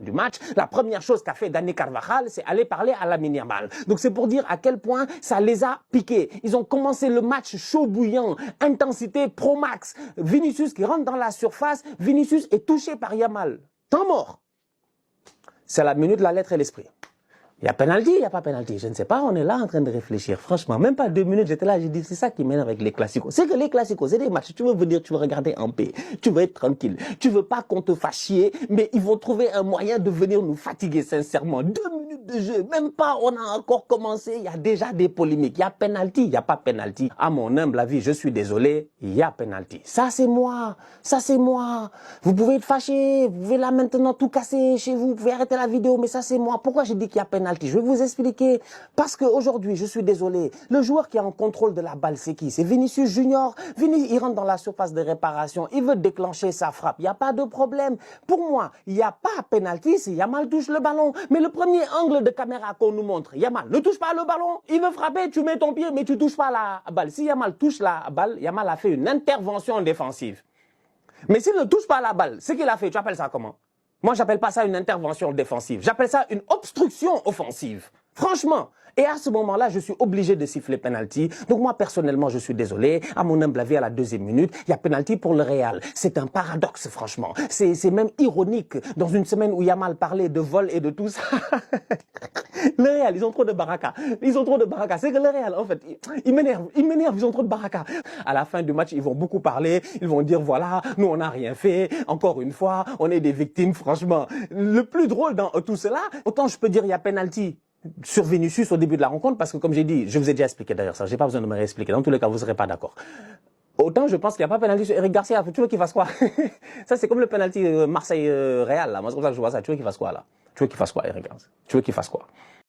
du match, la première chose qu'a fait Dani Carvajal, c'est aller parler à Lamine Yamal. Donc c'est pour dire à quel point ça les a piqués. Ils ont commencé le match chaud bouillant, intensité pro max. Vinicius qui rentre dans la surface, Vinicius est touché par Yamal. Temps mort. C'est la minute, la lettre et l'esprit. Il y a penalty, il n'y a pas penalty. Je ne sais pas, on est là en train de réfléchir. Franchement, même pas 2 minutes, j'étais là, j'ai dit, c'est ça qui m'énerve avec les classicos. C'est que les classicos, c'est des matchs. Tu veux venir, tu veux regarder en paix. Tu veux être tranquille. Tu veux pas qu'on te fasse chier, mais ils vont trouver un moyen de venir nous fatiguer, sincèrement. 2 minutes de jeu, même pas, on a encore commencé. Il y a déjà des polémiques. Il y a penalty, il n'y a pas penalty. À mon humble avis, je suis désolé, il y a penalty. Ça, c'est moi. Ça, c'est moi. Vous pouvez être fâché. Vous pouvez là maintenant tout casser chez vous. Vous pouvez arrêter la vidéo, mais ça, c'est moi. Pourquoi j'ai dit qu'il y a penalty? Je vais vous expliquer. Parce qu'aujourd'hui, je suis désolé, le joueur qui est en contrôle de la balle, c'est qui? C'est Vinicius Junior. Il rentre dans la surface de réparation. Il veut déclencher sa frappe. Il n'y a pas de problème. Pour moi, il n'y a pas penalty si Yamal touche le ballon. Mais le premier angle de caméra qu'on nous montre, Yamal ne touche pas le ballon. Il veut frapper, tu mets ton pied, mais tu ne touches pas la balle. Si Yamal touche la balle, Yamal a fait une intervention défensive. Mais s'il ne touche pas la balle, ce qu'il a fait, tu appelles ça comment? Moi, j'appelle pas ça une intervention défensive. J'appelle ça une obstruction offensive. Franchement. Et à ce moment-là, je suis obligé de siffler penalty. Donc moi, personnellement, je suis désolé. À mon humble avis, à la 2e minute, il y a penalty pour le Real. C'est un paradoxe, franchement. C'est même ironique. Dans une semaine où Yamal parlait de vol et de tout ça. Le Real, ils ont trop de baraka. Ils ont trop de baraka. C'est que le Real, en fait, ils m'énervent. Ils m'énervent, ils ont trop de baraka. À la fin du match, ils vont beaucoup parler. Ils vont dire, voilà, nous, on n'a rien fait. Encore une fois, on est des victimes, franchement. Le plus drôle dans tout cela, autant je peux dire, il y a penalty sur Vinicius au début de la rencontre, parce que comme j'ai dit, je vous ai déjà expliqué d'ailleurs ça, j'ai pas besoin de me réexpliquer, dans tous les cas vous ne serez pas d'accord. Autant je pense qu'il n'y a pas penalty sur Eric Garcia, tu veux qu'il fasse quoi? Ça c'est comme le penalty Marseille-Real, là, moi c'est comme ça que je vois ça, tu veux qu'il fasse quoi là? Tu veux qu'il fasse quoi Eric Garcia? Tu veux qu'il fasse quoi?